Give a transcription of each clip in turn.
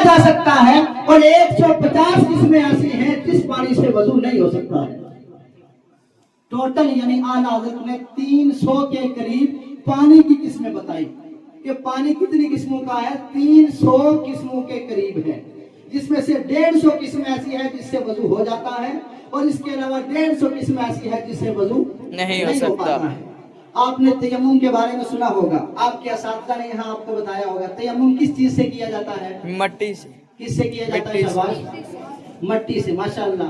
جا سکتا ہے اور 150 قسمیں ایسی ہیں جس پانی سے وضو نہیں ہو سکتا ہے۔ ٹوٹل یعنی اعلیٰ حضرت نے 300 کے قریب پانی کی قسمیں بتائی کہ پانی کتنی قسموں کا ہے، 300 قسموں کے قریب ہے، جس میں سے 150 قسم ایسی ہے جس سے وضو ہو جاتا ہے اور اس کے علاوہ 150 قسم ایسی ہے جس سے وضو نہیں ہو پاتا ہے۔ آپ نے تیمم کے بارے میں سنا ہوگا، آپ کے اساتذہ نے یہاں آپ کو بتایا ہوگا تیمم کس چیز سے کیا جاتا ہے؟ مٹی سے۔ کس سے کیا جاتا ہے؟ شاباش، مٹی سے، ماشاءاللہ۔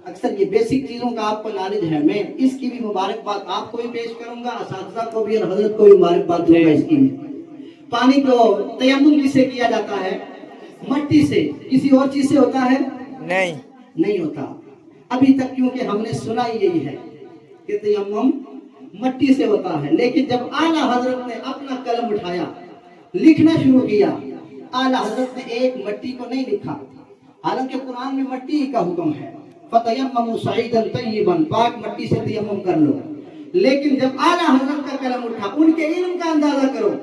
اکثر یہ بیسک چیزوں کا آپ کو نالج ہے، میں اس کی بھی مبارکباد آپ کو بھی پیش کروں گا، اساتذہ کو بھی اور حضرت کو بھی مبارکباد دوں گا اس کی۔ پانی کو تیمم کس سے کیا جاتا ہے؟ مٹی سے۔ کسی اور چیز سے ہوتا ہے؟ نہیں ہوتا ابھی تک، کیونکہ ہم نے سنا ہی یہی ہے کہ تیمم مٹی سے ہوتا ہے۔ لیکن جب اعلیٰ حضرت نے اپنا قلم اٹھایا، لکھنا شروع کیا، اعلیٰ حضرت نے ایک مٹی کو نہیں لکھا، حالانکہ قرآن میں مٹی کا حکم ہے، فَتَيَمَّمُوا صَعِيدًا طَيِّبًا، پاک مٹی سے تیمم کر لو۔ لیکن جب اعلیٰ حضرت کا قلم اٹھا، ان کے علم کا اندازہ کرو،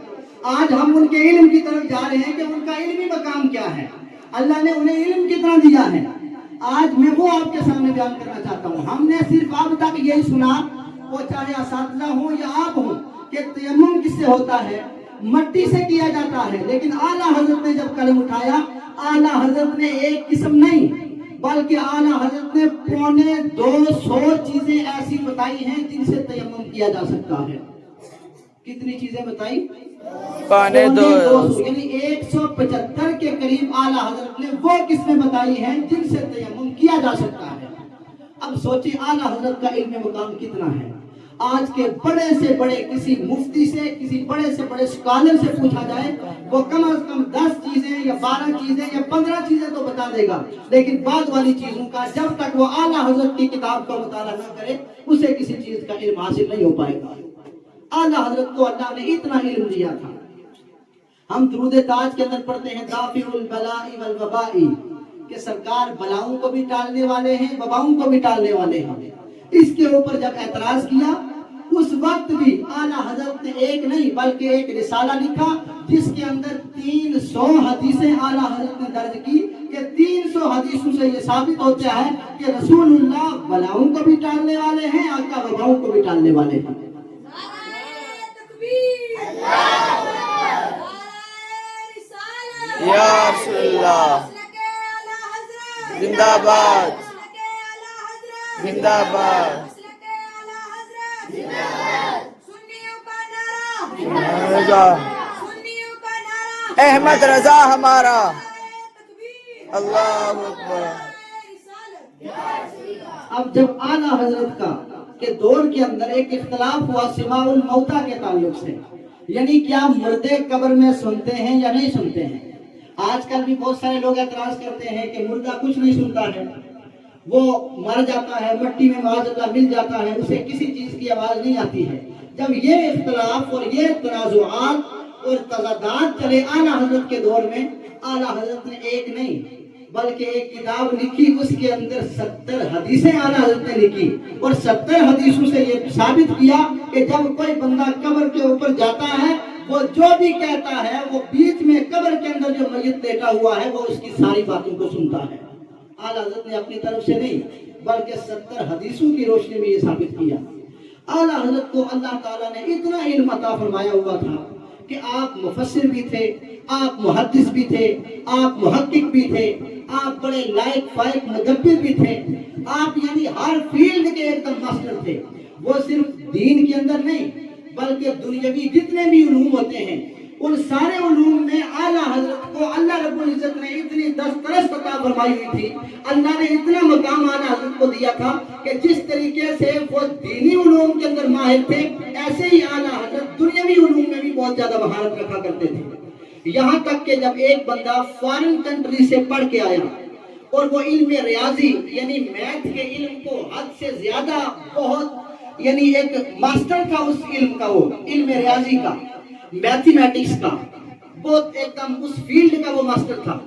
آج ہم ان کے علم کی طرف جا رہے ہیں کہ ان کا علمی مقام کیا ہے، اللہ نے انہیں علم کتنا دیا ہے، آج میں وہ آپ کے سامنے بیان کرنا چاہتا ہوں۔ ہم نے صرف اب تک یہی سنا، وہ چاہے اساتذہ ہوں یا آپ ہوں، کہ تیمم کس سے ہوتا ہے؟ مٹی سے کیا جاتا ہے۔ لیکن اعلیٰ حضرت نے جب قلم اٹھایا، اعلیٰ حضرت نے ایک قسم نہیں بلکہ اعلیٰ حضرت نے 250 چیزیں ایسی بتائی ہیں جن سے تیمم کیا جا سکتا ہے۔ کتنی چیزیں بتائی؟ 250، یعنی 175 کے قریب اعلیٰ حضرت نے وہ قسمیں بتائی ہیں جن سے تیمم کیا جا سکتا ہے۔ اب سوچیں اعلیٰ حضرت کا علم مقام کتنا ہے۔ آج کے بڑے سے بڑے کسی مفتی سے، کسی بڑے سے بڑے اسکالر سے پوچھا جائے، وہ کم از کم 10 چیزیں یا 12 چیزیں یا 15 چیزیں تو بتا دے گا، لیکن بعد والی چیزوں کا جب تک وہ اعلیٰ حضرت کی کتاب کا مطالعہ نہ کرے، اسے کسی چیز کا علم حاصل نہیں ہو پائے گا۔ اعلیٰ حضرت کو اللہ نے اتنا علم دیا تھا۔ ہم درود تاج کے اندر پڑھتے ہیں دافع البلاء والوباء، کہ سرکار بلاؤں کو بھی ٹالنے والے ہیں، وباؤں کو بھی ٹالنے والے ہیں۔ اس کے اوپر جب اعتراض کیا، اس وقت بھی اعلیٰ حضرت نے ایک نہیں بلکہ ایک رسالہ لکھا جس کے اندر 300 حدیثیں اعلیٰ حضرت نے درج کی، کہ 300 حدیثوں سے یہ ثابت ہوتا ہے کہ رسول اللہ بلاؤں کو بھی ٹالنے والے ہیں، آقا وباؤں کو بھی ٹالنے والے ہیں۔ یا رسول اللہ، زندہ باد، زندہ باد، احمد رضا ہمارا، اللہ اکبر۔ اب جب اعلیٰ حضرت کا کے دور کے اندر ایک اختلاف ہوا سماع الموتیٰ کے تعلق سے، یعنی کیا مردے قبر میں سنتے ہیں یا نہیں سنتے ہیں۔ آج کل بھی بہت سارے لوگ اعتراض کرتے ہیں کہ مردہ کچھ نہیں سنتا ہے، وہ مر جاتا ہے، مٹی میں معاذ اللہ مل جاتا ہے، اسے کسی چیز کی آواز نہیں آتی ہے۔ جب یہ اختلاف اور یہ تنازعات اور تضادات چلے اعلیٰ حضرت کے دور میں، اعلیٰ حضرت نے ایک نہیں بلکہ ایک کتاب لکھی، اس کے اندر 70 حدیثیں اعلیٰ حضرت نے لکھی، اور 70 حدیثوں سے یہ ثابت کیا کہ جب کوئی بندہ قبر کے اوپر جاتا ہے، وہ جو بھی کہتا ہے، وہ بیچ میں قبر کے اندر جو میت لیٹا ہوا ہے وہ اس کی ساری باتوں کو سنتا ہے۔ اعلیٰ حضرت نے اپنی طرف سے نہیں بلکہ 70 حدیثوں کی روشنی میں یہ ثابت کیا۔ اعلیٰ حضرت کو اللہ تعالیٰ نے اتنا علم عطا فرمایا ہوا تھا کہ آپ مفسر بھی تھے، آپ محدث بھی تھے، آپ محقق بھی تھے، آپ بڑے لائق فائق مدبر بھی تھے، آپ یعنی ہر فیلڈ کے ایک دم ماسٹر تھے۔ وہ صرف دین کے اندر نہیں بلکہ دنیاوی جتنے بھی علوم ہوتے ہیں، ان سارے علوم میں اعلیٰ حضرت کو اللہ رب العزت نے اتنی دسترس عطا فرمائی ہوئی تھی، اللہ نے اتنا مقام اعلیٰ حضرت کو دیا تھا کہ جس طریقے سے وہ دینی علوم کے اندر ماہر تھے، ایسے ہی اعلیٰ حضرت دنیاوی علوم میں بھی بہت زیادہ مہارت رکھا کرتے تھے۔ یہاں تک کہ جب ایک بندہ فارن کنٹری سے پڑھ کے آیا اور وہ علم ریاضی یعنی میتھ کے علم کو حد سے زیادہ بہت یعنی ایک ماسٹر تھا اس علم کا، وہ علم ریاضی کا، میتھمیٹکس کا، بہت ایک دم اس فیلڈ کا وہ ماسٹر تھا۔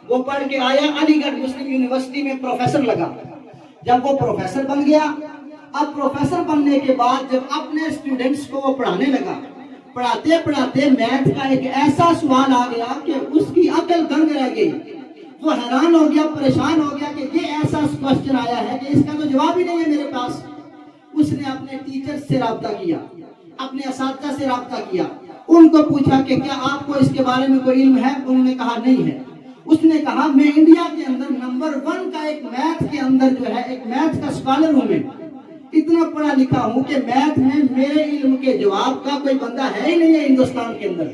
وہ پڑھ کے آیا، علی گڑھ مسلم یونیورسٹی میں پروفیسر لگا۔ جب وہ پروفیسر بن گیا، اب پروفیسر بننے کے بعد جب اپنے اسٹوڈنٹس کو وہ پڑھانے لگا، پڑھاتے پڑھاتے میتھ کا ایک ایسا سوال آ گیا کہ اس کی عقل دنگ رہ گئی وہ حیران ہو گیا، پریشان ہو گیا کہ یہ ایسا کوشچن آیا ہے کہ اس کا تو جواب ہی نہیں ہے میرے پاس۔ اس نے اپنے ٹیچر سے رابطہ کیا، اپنے اساتذہ سے رابطہ کیا، ان کو پوچھا کہ کیا آپ کو اس کے بارے میں کوئی علم ہے؟ انہوں نے کہا نہیں ہے۔ اس نے کہا میں انڈیا کے اندر نمبر 1 کا ایک میتھ کے اندر جو ہے ایک میتھ کا اسکالر ہوں، میں اتنا پڑھا لکھا ہوں کہ میتھ میں میرے علم کے جواب کا کوئی بندہ ہے ہی نہیں ہے ہندوستان کے اندر۔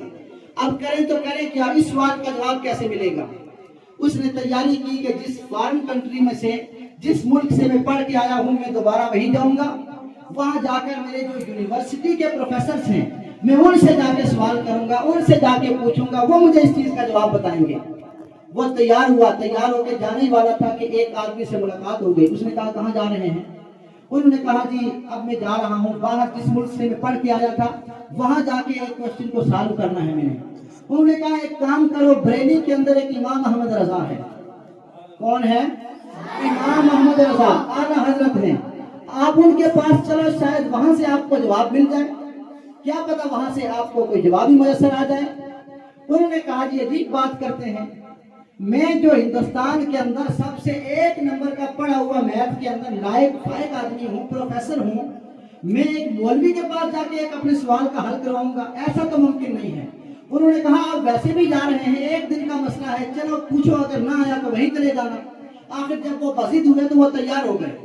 اب کریں تو کریں کیا، اس سوال کا جواب کیسے ملے گا؟ اس نے تیاری کی کہ جس فارن کنٹری میں سے، جس ملک سے میں پڑھ کے آیا ہوں، میں دوبارہ وہیں جاؤں گا، وہاں جا کر میرے جو یونیورسٹی کے پروفیسرز ہیں میں ان سے جا کے سوال کروں گا، ان سے جا کے پوچھوں گا، وہ مجھے اس چیز کا جواب بتائیں گے۔ وہ تیار ہوا، تیار ہو کے جانے ہی والا تھا کہ ایک آدمی سے ملاقات ہو گئی۔ اس نے کہا کہاں جا رہے ہیں؟ انہوں نے کہا جی اب میں جا رہا ہوں باہر، جس ملک سے میں پڑھ کے آیا تھا وہاں جا کے ایک کوشچن کو سالو کرنا ہے میں نے۔ انہوں نے کہا ایک کام کرو، بریلی کے اندر ایک امام احمد رضا ہے۔ کون ہے؟ امام احمد رضا، اعلیٰ حضرت ہیں، آپ ان کے پاس چلو، شاید وہاں سے آپ کو جواب مل جائے، کیا پتا وہاں سے آپ کو کوئی جواب ہی میسر آ جائے۔ انہوں نے کہا جی عجیب بات کرتے ہیں، میں جو ہندوستان کے اندر سب سے 1 نمبر کا پڑھا ہوا میتھ کے اندر لائق فائق آدمی ہوں، پروفیسر ہوں، میں ایک مولوی کے پاس جا کے ایک اپنے سوال کا حل کراؤں گا؟ ایسا تو ممکن نہیں ہے۔ انہوں نے کہا آپ ویسے بھی جا رہے ہیں، 1 دن کا مسئلہ ہے، چلو پوچھو، اگر نہ آیا تو وہیں چلے جانا۔ آخر جب وہ بازید ہوئے تو وہ تیار ہو گئے۔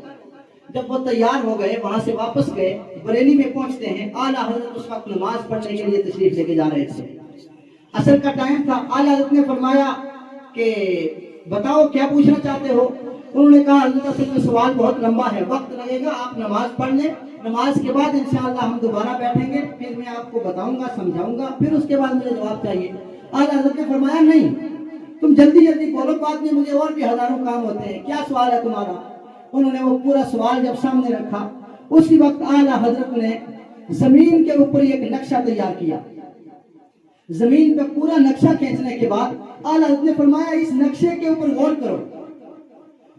جب وہ تیار ہو گئے، وہاں سے واپس گئے، بریلی میں پہنچتے ہیں، اعلیٰ حضرت اس وقت نماز پڑھنے کے لیے تشریف لے کے جا رہے تھے، عصر کا ٹائم تھا۔ اعلیٰ حضرت نے فرمایا کہ بتاؤ کیا پوچھنا چاہتے ہو؟ انہوں نے کہا حضرت اصل میں سوال بہت لمبا ہے، وقت لگے گا، آپ نماز پڑھ لیں، نماز کے بعد انشاءاللہ ہم دوبارہ بیٹھیں گے، پھر میں آپ کو بتاؤں گا، سمجھاؤں گا، پھر اس کے بعد مجھے جواب چاہیے۔ اعلیٰ حضرت نے فرمایا نہیں، تم جلدی جلدی بولو، بعد میں مجھے اور بھی ہزاروں کام ہوتے ہیں، کیا سوال ہے تمہارا؟ انہوں نے وہ پورا سوال جب سامنے رکھا، اسی وقت اعلیٰ حضرت نے زمین کے اوپر ایک نقشہ تیار کیا۔ زمین پہ پورا نقشہ کھینچنے کے بعد اعلیٰ حضرت نے فرمایا اس نقشے کے اوپر غور کرو۔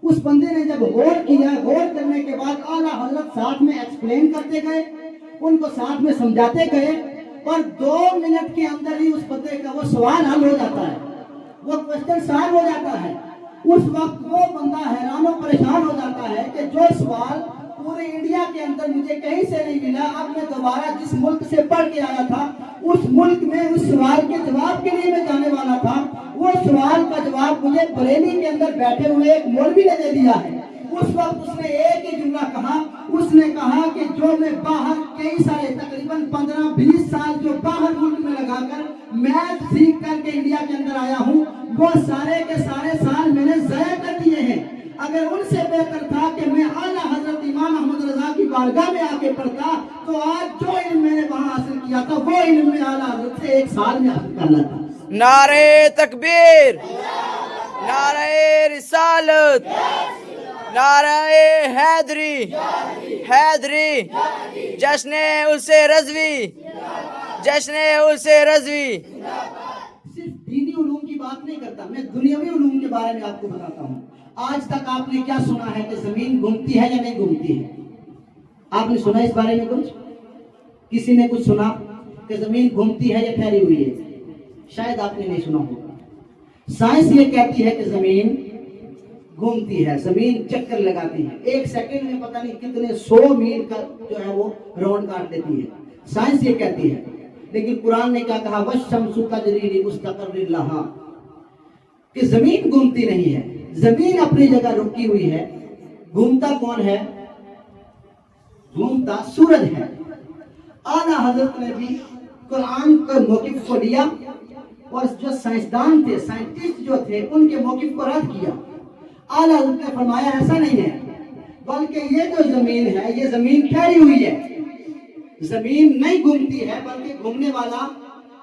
اس بندے نے جب غور کیا، غور کرنے کے بعد اعلیٰ حضرت ساتھ میں ایکسپلین کرتے گئے، ان کو ساتھ میں سمجھاتے گئے، اور 2 منٹ کے اندر ہی اس بندے کا وہ سوال حل ہو جاتا ہے، وہ کوشچن سالو ہو جاتا ہے۔ اس وقت وہ بندہ حیران و پریشان ہو جاتا ہے کہ جو سوال پورے انڈیا کے اندر مجھے کہیں سے نہیں ملا، اب میں دوبارہ جس ملک سے پڑھ کے آیا تھا اس ملک میں اس سوال کے جواب کے لیے میں جانے والا تھا، وہ سوال کا جواب مجھے بریلی کے اندر بیٹھے ہوئے ایک مولوی نے دے دیا ہے۔ اس وقت اس نے ایک ہی جملہ کہا، اس نے کہا کہ جو میں باہر کئی سارے تقریباً 15-20 سال جو باہر ملک میں لگا کر میتھ سیکھ کر کے انڈیا کے اندر آیا ہوں، وہ سارے کے سارے سال میں نے ضائع کر دیے ہیں۔ اگر ان سے بہتر تھا کہ میں اعلیٰ حضرت امام احمد رضا کی بارگاہ میں آ کے پڑھتا تو آج جو علم میں نے وہاں حاصل کیا تھا وہ علم میں اعلیٰ حضرت سے 1 سال میں حاصل کر لیتا۔ نعرہ تکبیر، نعرہ رسالت، نعرہ حیدری، حیدری، جشن عرس رضوی، جشن عرس رضوی۔ صرف دینی علوم کی بات نہیں کرتا، میں دنیاوی علوم کے بارے میں آپ کو بتاتا ہوں۔ آج تک آپ نے کیا سنا ہے کہ زمین گھومتی ہے یا نہیں گھومتی ہے؟ آپ نے سنا اس بارے میں کچھ؟ کسی نے کچھ سنا کہ زمین گھومتی ہے یا ٹھہری ہوئی ہے؟ شاید آپ نے نہیں سنا ہوگا۔ سائنس یہ کہتی ہے کہ زمین گھومتی ہے، زمین چکر لگاتی ہے، 1 سیکنڈ میں پتہ نہیں کتنے 100 میل کا جو ہے وہ راؤنڈ کاٹ دیتی ہے، سائنس یہ کہتی ہے۔ لیکن قرآن نے کیا کہا؟ وَالشَّمْسُ تَجْرِي لِمُسْتَقَرٍّ لَهَا، کہ زمین گھومتی نہیں ہے، زمین اپنی جگہ رکی ہوئی ہے۔ گھومتا کون ہے؟ گھومتا سورج ہے۔ اعلیٰ حضرت نے بھی قرآن کے موقف کو لیا اور جو سائنسدان تھے، سائنٹسٹ جو تھے، ان کے موقف کو رد کیا۔ اعلیٰ حضرت نے فرمایا ایسا نہیں ہے، بلکہ یہ جو زمین ہے یہ زمین ٹھہری ہوئی ہے، زمین نہیں گھومتی ہے بلکہ گھومنے والا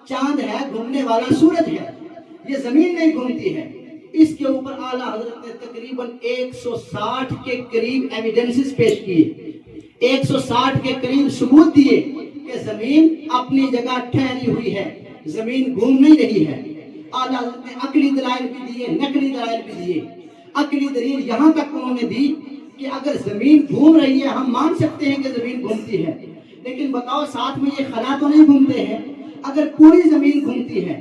چاند ہے، گھومنے والا سورج ہے، یہ زمین نہیں گھومتی ہے۔ اس کے اوپر اعلیٰ حضرت نے تقریباً 160 کے قریب ایویڈنسز پیش کیے، 160 کے قریب ثبوت دیے کہ زمین اپنی جگہ ٹھہری ہوئی ہے، زمین گھوم نہیں رہی ہے۔ اعلیٰ حضرت نے عقلی دلائل بھی دیے، نقلی دلائل بھی دیے۔ عقلی دلیل یہاں تک انہوں نے دی کہ اگر زمین گھوم رہی ہے ہم مان سکتے ہیں کہ زمین گھومتی ہے، لیکن بتاؤ ساتھ میں یہ خلا تو نہیں گھومتے ہیں؟ اگر پوری زمین گھومتی ہے،